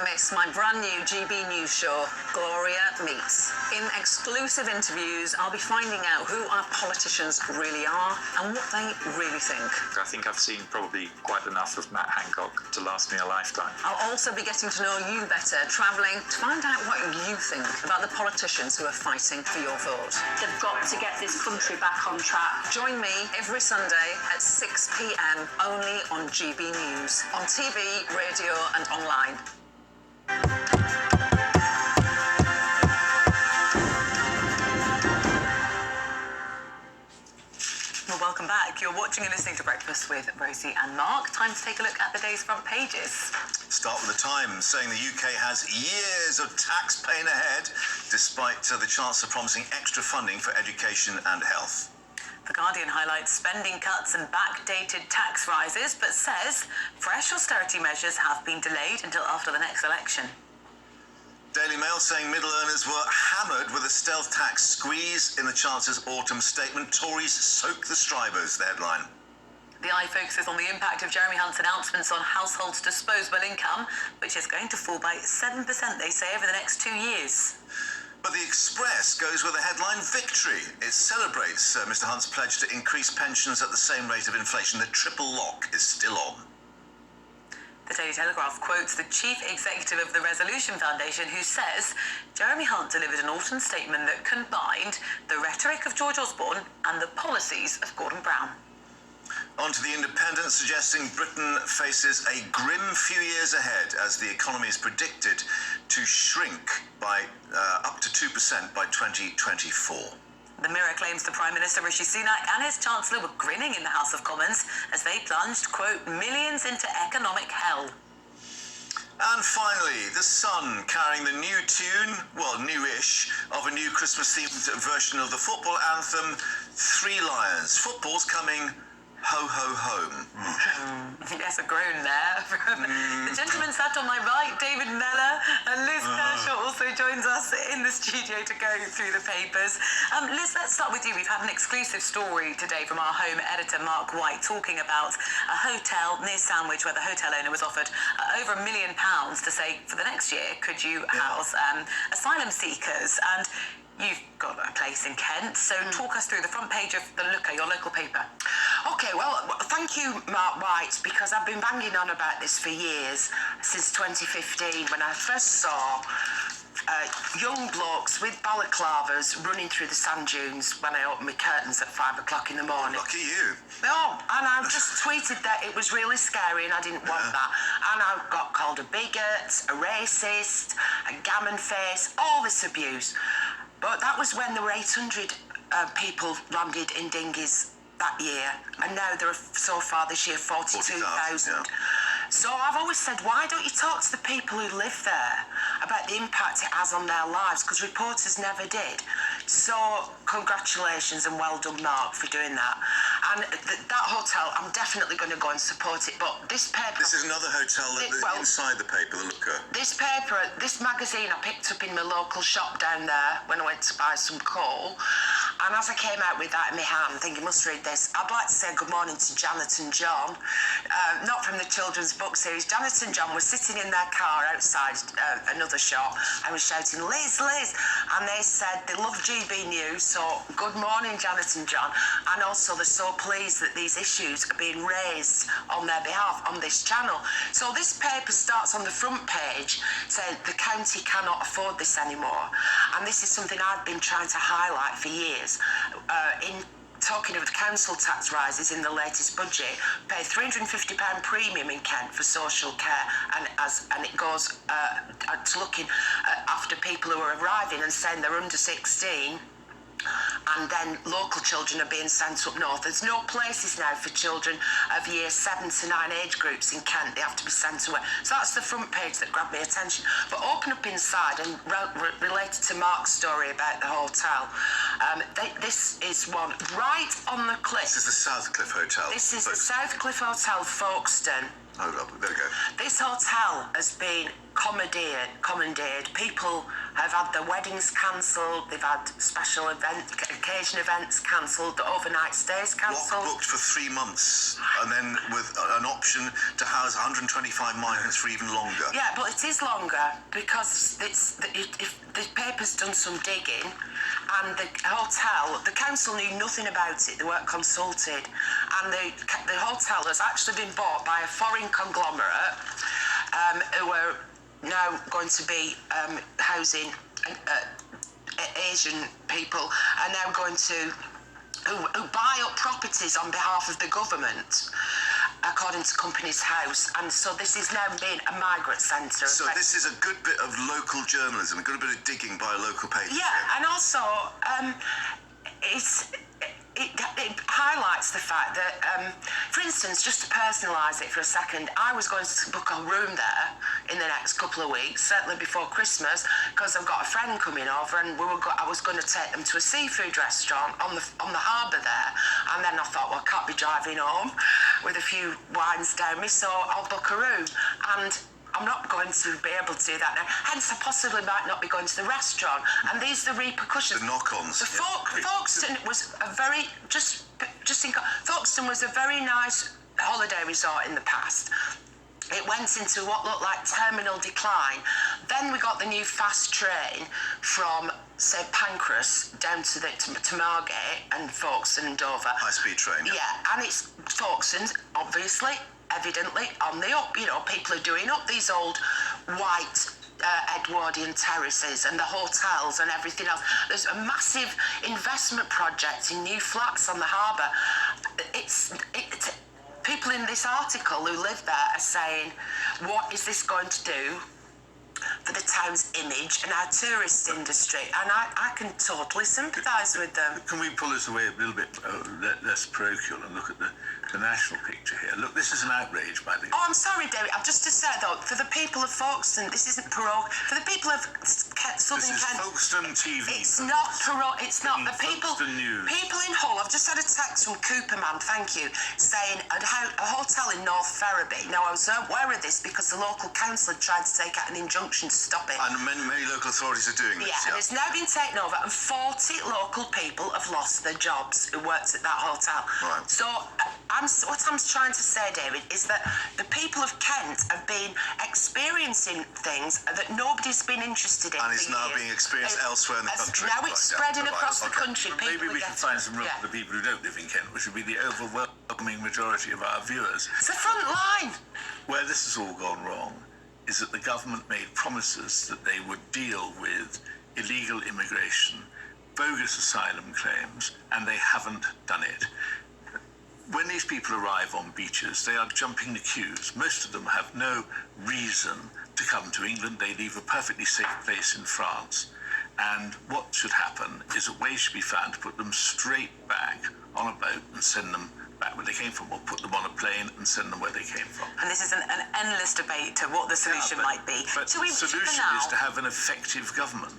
Don't miss my brand new GBNEWS show, Gloria Meets. In exclusive interviews, I'll be finding out who our politicians really are and what they really think. I think I've seen probably quite enough of Matt Hancock to last me a lifetime. I'll also be getting to know you better, travelling to find out what you think about the politicians who are fighting for your vote. They've got to get this country back on track. Join me every Sunday at 6 p.m. only on GBNEWS, on TV, radio and online. Well, welcome back. You're watching and listening to Breakfast with Rosie and Mark. Time to take a look at the day's front pages. Start with the Times, saying the UK has years of tax pain ahead, despite the chance of promising extra funding for education and health. The Guardian highlights spending cuts and backdated tax rises, but says fresh austerity measures have been delayed until after the next election. Daily Mail saying middle earners were hammered with a stealth tax squeeze in the Chancellor's autumn statement. Tories soak the strivers, the headline. The Eye focuses on the impact of Jeremy Hunt's announcements on households' disposable income, which is going to fall by 7%, they say, over the next 2 years. But the Express goes with the headline victory. It celebrates Mr Hunt's pledge to increase pensions at the same rate of inflation. The triple lock is still on. The Daily Telegraph quotes the chief executive of the Resolution Foundation, who says Jeremy Hunt delivered an autumn statement that combined the rhetoric of George Osborne and the policies of Gordon Brown. On to the Independent, suggesting Britain faces a grim few years ahead as the economy is predicted to shrink by up to 2% by 2024. The Mirror claims the Prime Minister Rishi Sunak and his Chancellor were grinning in the House of Commons as they plunged, quote, millions into economic hell. And finally, The Sun carrying the new tune, well, newish, of a new Christmas-themed version of the football anthem, Three Lions. Football's coming ho, ho, home. Yes, a groan there from the gentleman sat on my right, David Mellor, and Liz Kershaw also joins us in the studio to go through the papers. Liz, let's start with you. We've had an exclusive story today from our home editor, Mark White, talking about a hotel near Sandwich where the hotel owner was offered over £1 million to say, for the next year, could you house asylum seekers? And you've got a place in Kent, so talk us through the front page of The Looker, your local paper. OK, well, thank you, Mark White, because I've been banging on about this for years, since 2015, when I first saw young blokes with balaclavas running through the sand dunes when I opened my curtains at 5 o'clock in the morning. Lucky you. Oh, and I just tweeted that it was really scary and I didn't want that. And I got called a bigot, a racist, a gammon face, all this abuse. But that was when there were 800 people landed in dinghies that year, and now there are so far this year 42,000. Yeah. So I've always said, why don't you talk to the people who live there about the impact it has on their lives? Because reporters never did. So congratulations and well done, Mark, for doing that. And that hotel, I'm definitely going to go and support it. But this paper... This is another hotel inside the paper, The Looker. This paper, this magazine I picked up in my local shop down there when I went to buy some coal. And as I came out with that in my hand, thinking, must read this, I'd like to say good morning to Janet and John. Not from the children's book series. Janet and John were sitting in their car outside another shop. I was shouting, Liz, Liz. And they said they love GBNEWS, so good morning, Janet and John. And also they're so pleased that these issues are being raised on their behalf on this channel. So this paper starts on the front page saying the county cannot afford this anymore. And this is something I've been trying to highlight for years. In talking of the council tax rises in the latest budget, pay £350 premium in Kent for social care, and it goes to looking after people who are arriving and saying they're under 16. And then local children are being sent up north. There's no places now for children of year 7 to 9 age groups in Kent. They have to be sent away. So that's the front page that grabbed my attention. But open up inside and related to Mark's story about the hotel, this is one right on the cliff. This is the Southcliffe Hotel. This is the Southcliffe Hotel, Folkestone. Oh, there we go. This hotel has been commandeered. People have had their weddings cancelled, they've had special occasion events cancelled, the overnight stays cancelled. Booked for 3 months, and then with an option to house 125 migrants for even longer. Yeah, but it is longer because if the paper's done some digging, and the hotel, the council knew nothing about it, they weren't consulted, and the hotel has actually been bought by a foreign conglomerate who are now going to be housing Asian people, are now going to who buy up properties on behalf of the government, according to Companies House, and so this is now being a migrant centre. So this is a good bit of local journalism, a good bit of digging by a local paper. Yeah, and also it highlights the fact that, for instance, just to personalise it for a second, I was going to book a room there in the next couple of weeks, certainly before Christmas, because I've got a friend coming over, and I was going to take them to a seafood restaurant on the harbour there, and then I thought, well, I can't be driving home with a few wines down me, so I'll book a room, and I'm not going to be able to do that now. Hence, I possibly might not be going to the restaurant. And these are the repercussions. The knock-ons. Folkestone was a very Folkestone was a very nice holiday resort in the past. It went into what looked like terminal decline. Then we got the new fast train from, say, Pancras down to Margate and Folkestone and Dover. High-speed train. Yeah, and it's Folkestone's, obviously, evidently on the up. You know, people are doing up these old white Edwardian terraces and the hotels and everything else. There's a massive investment project in new flats on the harbour. People in this article who live there are saying, what is this going to do for the town's image and our tourist industry? And I can totally sympathise with them. Can we pull this away a little bit less parochial and look at the national picture here? Look, this is an outrage by the... Oh, I'm sorry, David. I've just to say, though, for the people of Folkestone, this isn't parochial. For the people of Southern Kent... This is Folkestone TV. It's not parochial. It's not the people... Folkestone News. People in Hull, I've just had a text from Cooperman, thank you, saying a hotel in North Ferriby. Now, I was aware of this because the local council had tried to take out an injunction to stop it. And many local authorities are doing this. Yeah, and it's now been taken over, and 40 local people have lost their jobs who worked at that hotel. Right. So what I'm trying to say, David, is that the people of Kent have been experiencing things that nobody's been interested in. And it's now being experienced elsewhere in the country. Now it's spreading across the country. Maybe we can find some room for the people who don't live in Kent, which would be the overwhelming majority of our viewers. It's the front line. Where this has all gone wrong is that the government made promises that they would deal with illegal immigration, bogus asylum claims, and they haven't done it. When these people arrive on beaches, they are jumping the queues. Most of them have no reason to come to England. They leave a perfectly safe place in France. And what should happen is a way should be found to put them straight back on a boat and send them back where they came from, or put them on a plane and send them where they came from. And this is an endless debate to what the solution might be. But the solution is to have an effective government.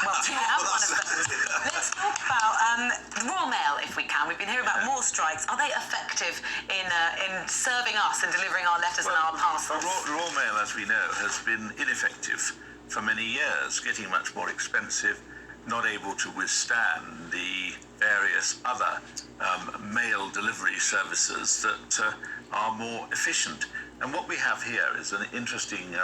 Well, we have one of those. Let's talk about the Royal Mail, if we can. We've been hearing about more strikes. Are they effective in serving us and delivering our letters and our parcels? The Royal Mail, as we know, has been ineffective for many years, getting much more expensive, not able to withstand the various other mail delivery services that are more efficient. And what we have here is an interesting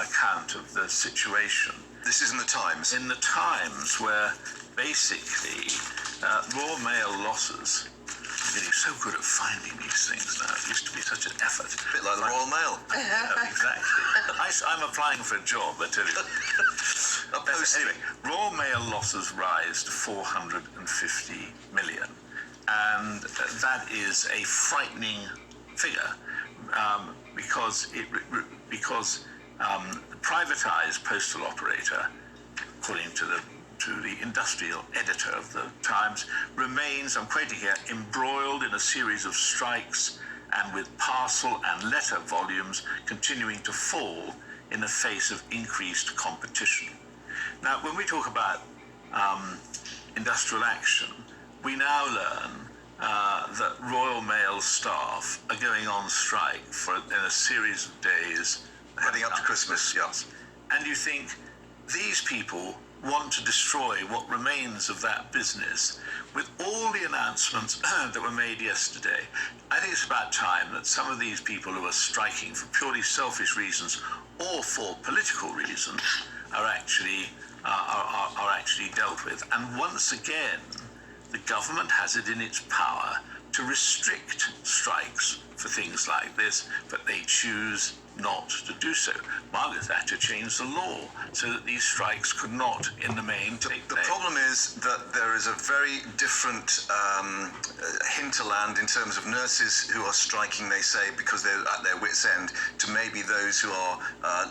account of the situation. This is in the Times. In the Times, where basically Royal Mail losses. I'm getting so good at finding these things now. It used to be such an effort. A bit like the Royal Mail. Exactly. I'm applying for a job, I tell you. Anyway, Royal Mail losses rise to 450 million. And that is a frightening figure because the privatised postal operator, according to the industrial editor of the Times, remains, I'm quoting here, embroiled in a series of strikes and with parcel and letter volumes continuing to fall in the face of increased competition. Now, when we talk about industrial action, we now learn that Royal Mail staff are going on strike in a series of days heading up to Christmas, yes. And you think, these people want to destroy what remains of that business with all the announcements that were made yesterday. I think it's about time that some of these people who are striking for purely selfish reasons or for political reasons are actually dealt with. And once again, the government has it in its power to restrict strikes for things like this, but they choose not to do so. Margaret Thatcher changed the law so that these strikes could not, in the main, take place. The problem is that there is a very different hinterland in terms of nurses who are striking, they say, because they're at their wits' end, to maybe those who are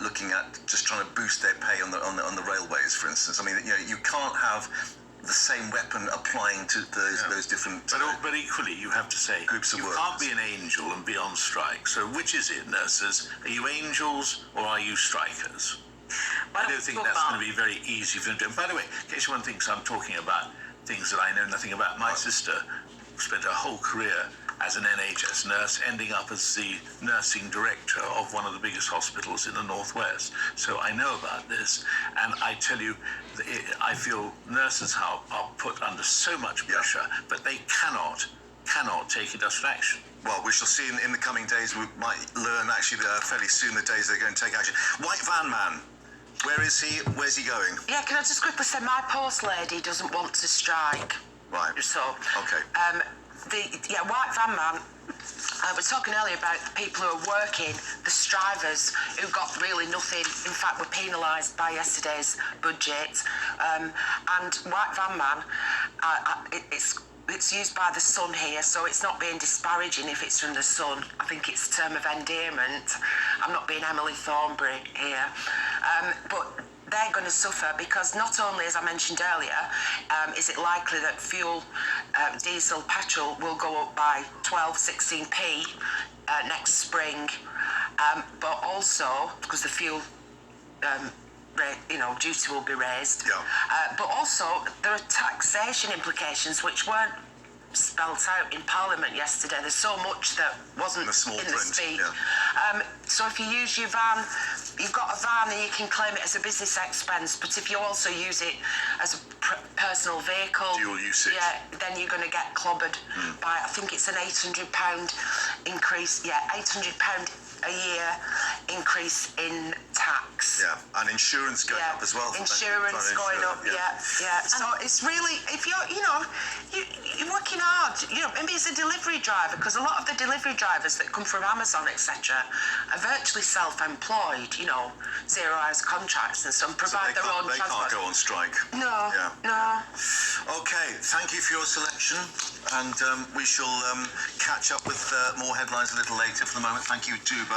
looking at just trying to boost their pay on the railways, for instance. I mean, you can't have the same weapon applying to those different but equally, you have to say, groups of you workers. can't be an angel and be on strike. So which is it, nurses? Are you angels or are you strikers? I don't think that's going to be very easy for them to do. And by the way, in case one thinks I'm talking about things that I know nothing about, my sister spent her whole career as an NHS nurse, ending up as the nursing director of one of the biggest hospitals in the Northwest. So I know about this, and I tell you, I feel nurses are put under so much pressure, but they cannot take industrial action. Well, we shall see in the coming days. We might learn actually fairly soon the days they're going to take action. White Van Man, where is he? Where's he going? Yeah, can I just quickly say my post lady doesn't want to strike. Right. So, Okay. White Van Man, I was talking earlier about the people who are working, the strivers who got really nothing, in fact were penalised by yesterday's budget. And White Van Man, it's used by the Sun here, so it's not being disparaging if it's from the Sun. I think it's a term of endearment. I'm not being Emily Thornberry here. But they're going to suffer because not only, as I mentioned earlier, is it likely that fuel, diesel, petrol will go up by 12-16p next spring, but also because the fuel duty will be raised. Yeah. But also there are taxation implications which weren't spelt out in Parliament yesterday. There's so much that wasn't in the speech. Yeah. So if you use your van, you've got a van and you can claim it as a business expense, but if you also use it as a personal vehicle, dual usage, then you're going to get clobbered by, I think it's an £800 increase, £800 a year increase in tax. Yeah, and insurance going up as well. Insurance going up, So it's really, if you're working hard, maybe as a delivery driver, because a lot of the delivery drivers that come from Amazon, etc., are virtually self-employed, 0 hours contracts and some provide their own transport. They can't go on strike. No. Okay, thank you for your selection, and we shall catch up with more headlines a little later. For the moment, thank you too.